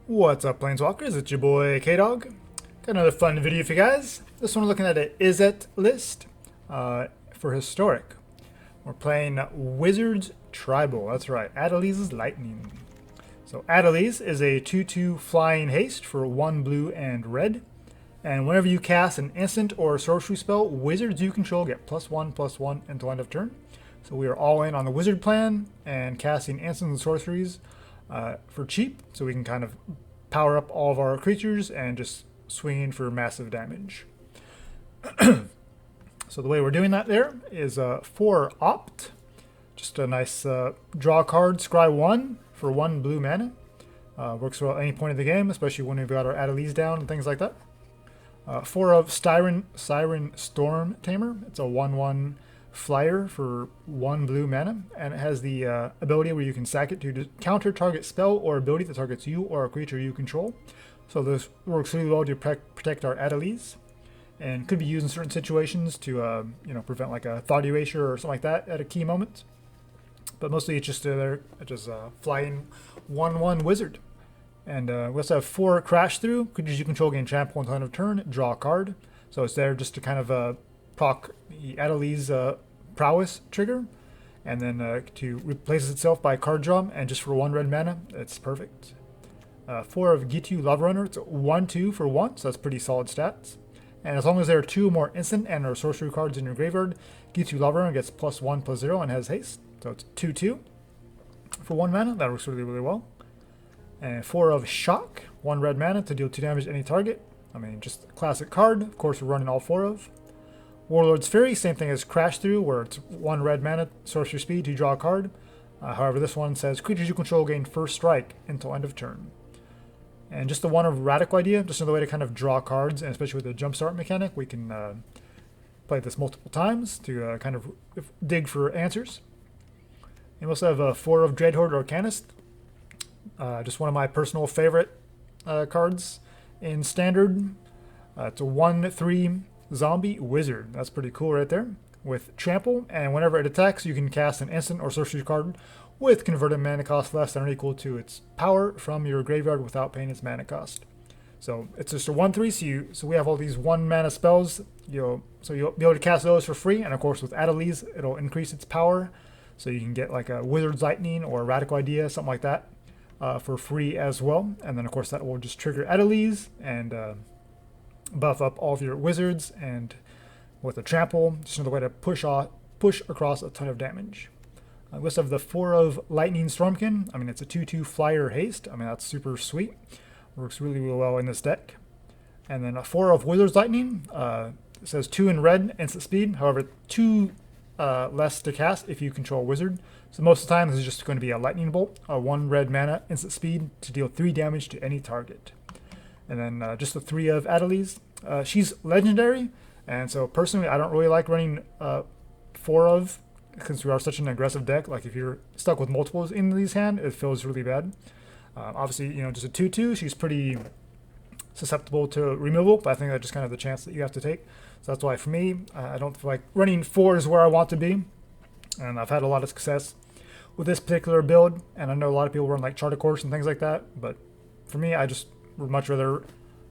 What's up, Planeswalkers? It's your boy K-Dog. Got another fun video for you guys. This one we're looking at an Izzet list for Historic. We're playing Wizards Tribal. That's right, Adeliz's Lightning. So Adeliz is a 2/2 flying haste for 1 blue and red. And whenever you cast an instant or sorcery spell, wizards you control get +1/+1 until end of turn. So we are all in on the wizard plan and casting instants and sorceries for cheap, so we can kind of power up all of our creatures and just swing in for massive damage. So the way we're doing that there is 4 opt, just a nice draw card, scry 1 for 1 blue mana. Works well at any point of the game, especially when we've got our Adeliz down and things like that. 4 of Siren Stormtamer. It's a 1/1 flyer for 1 blue mana, and it has the ability where you can sack it to counter target spell or ability that targets you or a creature you control. So this works really well to protect our Adeliz, and could be used in certain situations to prevent like a thought erasure or something like that at a key moment. But mostly it's just there, just flying 1/1 wizard. And we also have 4 crash through. Creatures you control gain trample until end of turn. Draw a card. So it's there just to kind of proc the Adeliz prowess trigger, and then to replace itself by card draw, and just for 1 red mana, it's perfect. 4 of Ghitu Lavarunner. It's 1/2 for 1, so that's pretty solid stats. And as long as there are 2 more instant and or sorcery cards in your graveyard, Ghitu Lavarunner gets +1/+0 and has haste. So it's 2/2 for 1 mana. That works really, really well. And 4 of Shock, 1 red mana to deal 2 damage to any target. I mean, just a classic card. Of course, we're running all 4 of. Warlord's Fury, same thing as Crash Through, where it's 1 red mana, sorcery speed to draw a card. However, this one says creatures you control gain first strike until end of turn. And just the 1 of Radical Idea, just another way to kind of draw cards, and especially with the jumpstart mechanic, we can play this multiple times to kind of dig for answers. And we also have 4 of Dreadhorde Arcanist. Just one of my personal favorite cards in Standard. It's a 1/3 zombie wizard. That's pretty cool right there. With trample, and whenever it attacks, you can cast an instant or sorcery card with converted mana cost less than or equal to its power from your graveyard without paying its mana cost. So it's just a 1/3. So we have all these 1 mana spells. So you'll be able to cast those for free, and of course with Adeliz, it'll increase its power. So you can get like a Wizard's Lightning or a Radical Idea, something like that, for free as well. And then of course that will just trigger Adeliz and buff up all of your wizards, and with a trample, just another way to push across a ton of damage. We also have the 4 of Lightning Stormkin. I mean, it's a 2/2 flyer haste. I mean, that's super sweet. Works really, really well in this deck. And then a 4 of Wizard's Lightning. It says 2 in red, instant speed. However, 2 less to cast if you control a wizard. So most of the time, this is just going to be a lightning bolt, a 1 red mana, instant speed to deal 3 damage to any target. And then just the 3 of Adeliz. She's legendary, and so personally, I don't really like running 4 of, because we are such an aggressive deck. Like if you're stuck with multiples in these hand, it feels really bad. Obviously, just a 2/2. She's pretty susceptible to removal, but I think that's just kind of the chance that you have to take. So that's why for me, I don't feel like running 4 is where I want to be, and I've had a lot of success with this particular build. And I know a lot of people run like Charter Course and things like that, but for me, I just would much rather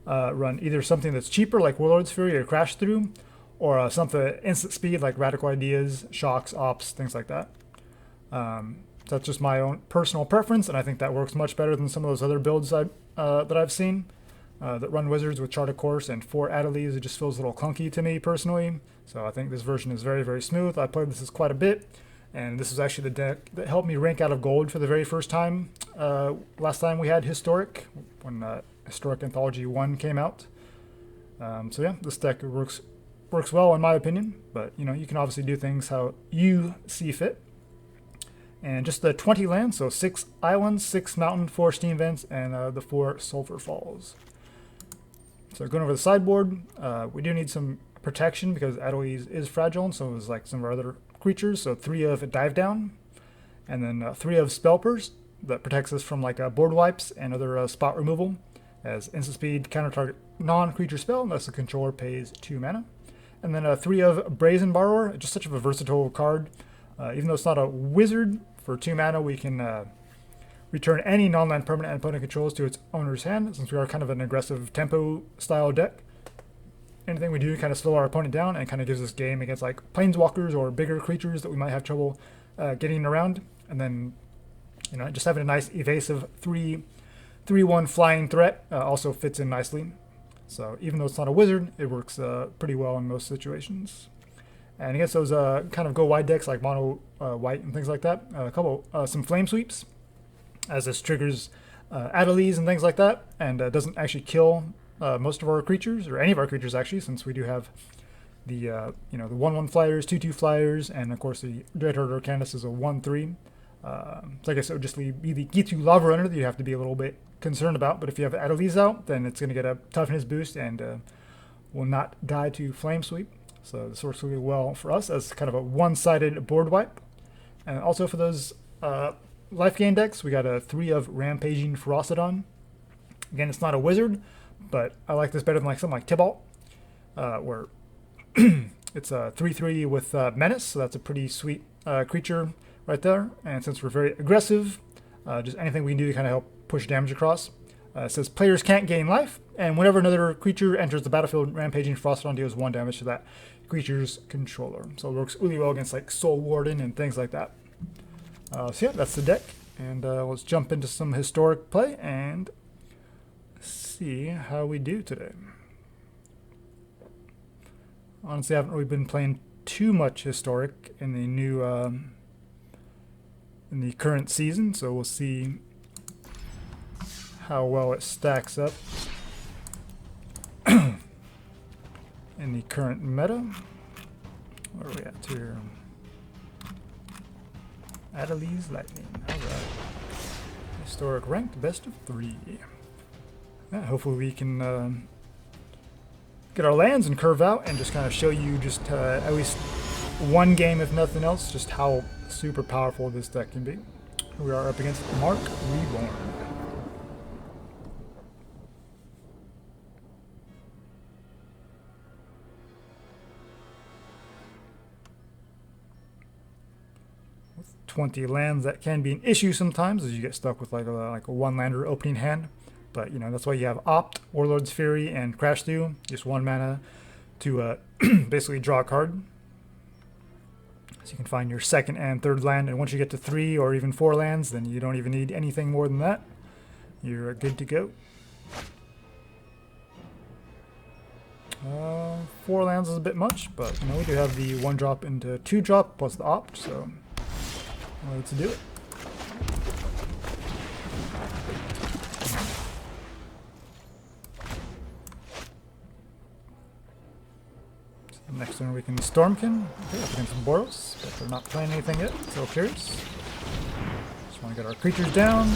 run either something that's cheaper like Warlord's Fury or Crash Through, or something instant speed like Radical Ideas, Shocks, Ops, things like that. That's just my own personal preference, and I think that works much better than some of those other builds that I've seen that run wizards with Charter Course and 4 Adeliz. It just feels a little clunky to me personally. So I think this version is very, very smooth. I played this quite a bit, and this is actually the deck that helped me rank out of gold for the very first time. Last time we had Historic, when Historic Anthology 1 came out. So yeah, this deck works well in my opinion, but you can obviously do things how you see fit. And just the 20 lands, so 6 islands, 6 mountain, 4 steam vents, and the 4 Sulfur Falls. So going over the sideboard, we do need some protection because Adeliz is fragile, and so is like some of our other creatures. So 3 of Dive Down, and then 3 of Spell Burst that protects us from like board wipes and other spot removal, as instant speed, counter target non-creature spell unless the controller pays 2 mana. And then 3 of Brazen Borrower, just such a versatile card. Even though it's not a wizard, for 2 mana we can return any non-land permanent and opponent controls to its owner's hand, since we are kind of an aggressive tempo style deck. Anything we do kind of slow our opponent down and kind of gives us game against like planeswalkers or bigger creatures that we might have trouble getting around. And then, you know, just having a nice evasive 3/1 flying threat also fits in nicely. So even though it's not a wizard, it works pretty well in most situations. And against those kind of go wide decks like mono white and things like that, some flame sweeps, as this triggers Adeliz and things like that, and doesn't actually kill most of our creatures, or any of our creatures actually, since we do have the you know, the 1/1 flyers, 2/2 flyers, and of course the Dreadhorde Arcanist is a 1/3. So I guess it would just be the Ghitu Lavarunner that you have to be a little bit concerned about. But if you have Adeliz out, then it's going to get a toughness boost and will not die to flame sweep. So this works really well for us as kind of a one-sided board wipe. And also for those life gain decks, we got a 3 of Rampaging Ferocidon. Again, it's not a wizard, but I like this better than like something like Tibalt, where it's a 3/3 with Menace, so that's a pretty sweet creature right there. And since we're very aggressive, just anything we can do to kind of help push damage across. It says players can't gain life, and whenever another creature enters the battlefield, Rampaging Ferocidon deals 1 damage to that creature's controller. So it works really well against like Soul Warden and things like that. So yeah, that's the deck, and let's jump into some historic play and see how we do today. Honestly, I haven't really been playing too much historic in the new in the current season, so we'll see how well it stacks up in the current meta. Where are we at here? Adeliz Lightning. Alright. Historic ranked best of 3. Yeah, hopefully we can get our lands and curve out and just kind of show you just at least one game, if nothing else, just how super powerful this deck can be. We are up against Mark Reborn. With 20 lands, that can be an issue sometimes, as you get stuck with like a one-lander opening hand. But you know, that's why you have Opt, Warlord's Fury, and Crash Through, just 1 mana to basically draw a card. So you can find your 2nd and 3rd land, and once you get to 3 or even 4 lands, then you don't even need anything more than that. You're good to go. 4 lands is a bit much, but you know, we do have the 1-drop into 2-drop plus the Opt, so let's do it. Next one we can Stormkin, okay, up against some Boros, but they're not playing anything yet, so curious. Just want to get our creatures down.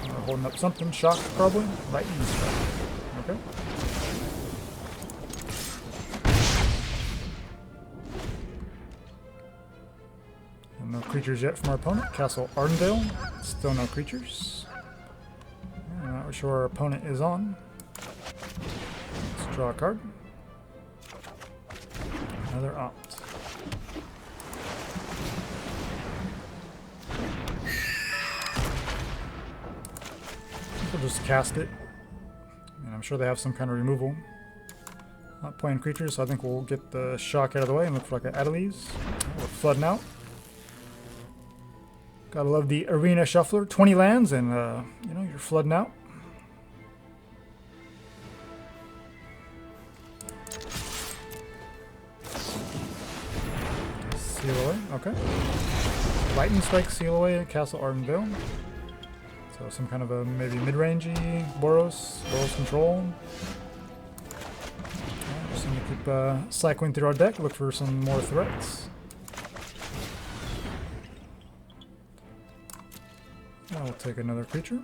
We're holding up something, shock probably. Lightning strike. Okay. And no creatures yet from our opponent. Castle Ardenvale, still no creatures. I'm not sure our opponent is on. Let's draw a card. Another Opt. We'll just cast it. And I'm sure they have some kind of removal. Not playing creatures, so I think we'll get the shock out of the way and look for like an Adeliz. We're flooding out. Gotta love the Arena Shuffler. 20 lands and, you know, you're flooding out. Seal away, okay. Lightning Strike, seal away, Castle Ardenvale. So some kind of a maybe mid-rangey Boros control. Okay, just gonna keep cycling through our deck, look for some more threats. I'll take another creature.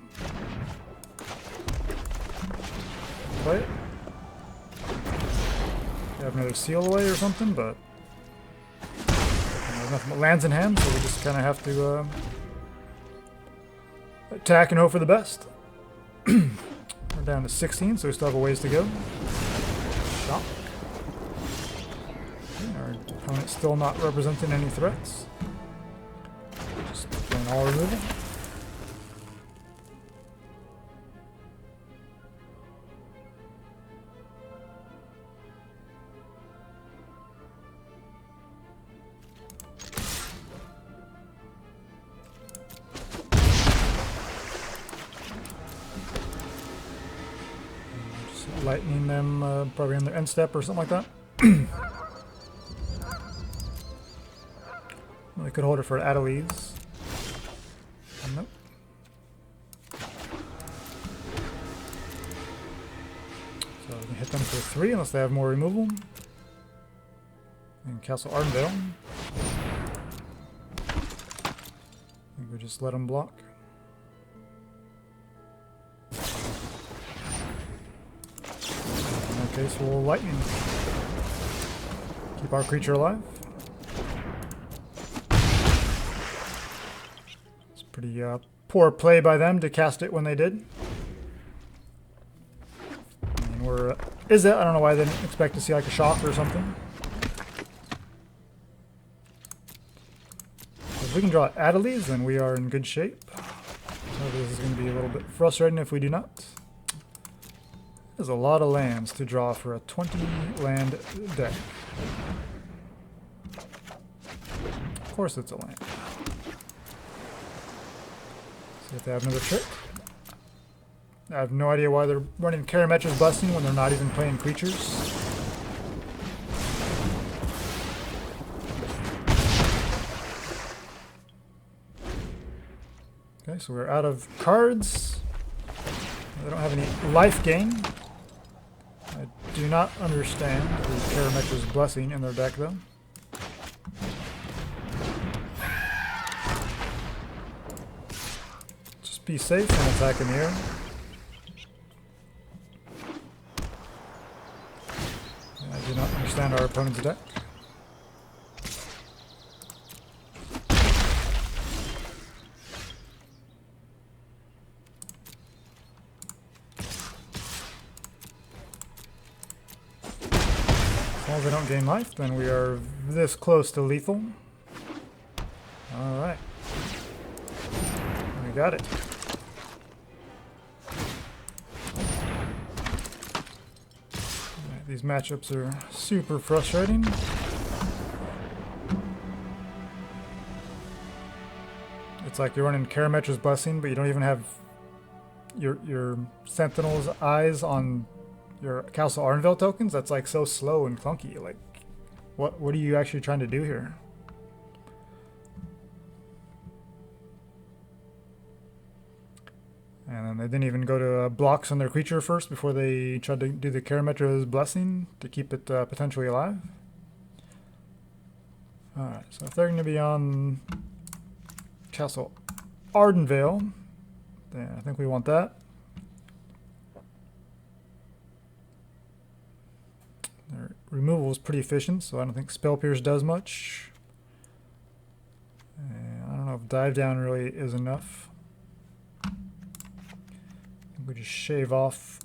Play it. Have another seal away or something, but nothing but lands in hand, so we just kind of have to attack and hope for the best. We're down to 16, so we still have a ways to go. Shock. Okay, our opponent's still not representing any threats. Just playing all removal. lightning them probably on their end step or something like that. Well, I could hold it for Adeliz. Nope. So we can hit them for 3 unless they have more removal. And Castle Ardenvale. I think we just let them block. In that case, we'll lightning. Keep our creature alive. It's pretty poor play by them to cast it when they did. And we're Izzet. I don't know why they didn't expect to see like a shock or something. If we can draw Adeliz, then we are in good shape. So this is going to be a little bit frustrating if we do not. There's a lot of lands to draw for a 20 land deck. Of course it's a land. See if they have another trick. I have no idea why they're running Karametra's Blessing when they're not even playing creatures. Okay, so we're out of cards. They don't have any life gain. I do not understand the Karametra's Blessing in their deck though. Just be safe and attack in the air. I do not understand our opponent's deck. As long as they don't gain life, then we are this close to lethal. Alright. We got it. These matchups are super frustrating. It's like you're running Karametra's Blessing, but you don't even have your Sentinel's eyes on your Castle Ardenvale tokens. That's like so slow and clunky. Like, what are you actually trying to do here? And then they didn't even go to blocks on their creature first before they tried to do the Karametra's Blessing to keep it potentially alive. Alright, so if they're going to be on Castle Ardenvale, then I think we want that. Their removal is pretty efficient, so I don't think Spell Pierce does much. And I don't know if Dive Down really is enough. We just shave off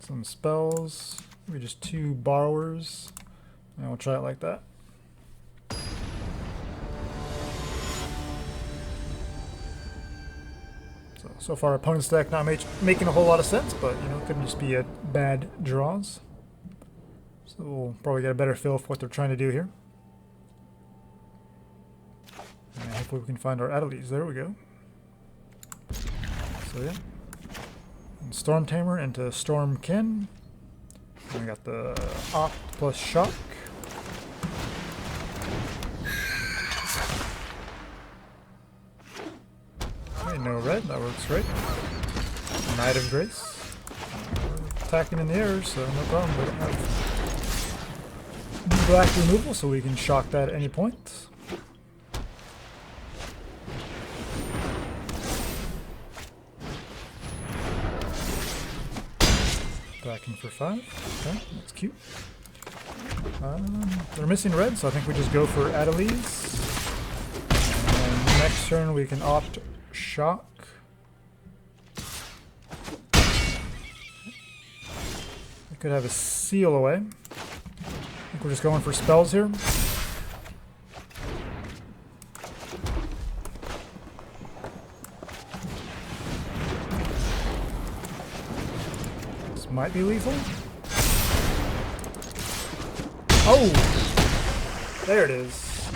some spells. Maybe just 2 borrowers. And we'll try it like that. So far, opponent's deck not making a whole lot of sense, but you know, it could just be a bad draws. So we'll probably get a better feel for what they're trying to do here. And hopefully we can find our Adeliz. There we go. So yeah. And Stormtamer into Stormkin. And we got the Opt plus Shock. Okay, no red, that works great. Knight of Grace. Attacking in the air, so no problem. We don't have black removal, so we can shock that at any point. Attacking for 5. Okay, that's cute. They're missing red, so I think we just go for Adeliz. And next turn we can opt Shock. We could have a Seal away. I think we're just going for spells here. This might be lethal. Oh! There it is.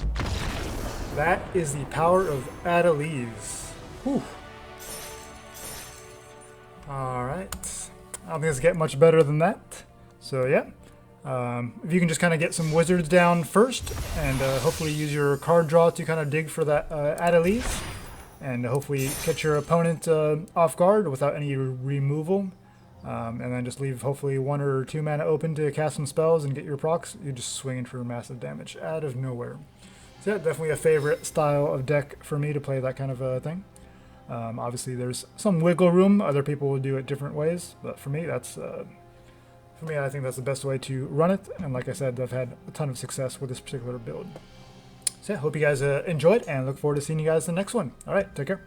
That is the power of Adeliz. Whew. Alright. I don't think it's get much better than that. So yeah, if you can just kind of get some wizards down first, and hopefully use your card draw to kind of dig for that Adeliz, and hopefully catch your opponent off guard without any removal, and then just leave hopefully 1 or 2 mana open to cast some spells and get your procs, you're just swinging for massive damage out of nowhere. So yeah, definitely a favorite style of deck for me to play that kind of thing. Obviously there's some wiggle room, other people will do it different ways, but for me that's I think that's the best way to run it, and like I said, I've had a ton of success with this particular build. So yeah, hope you guys enjoyed, and look forward to seeing you guys in the next one. Alright, take care.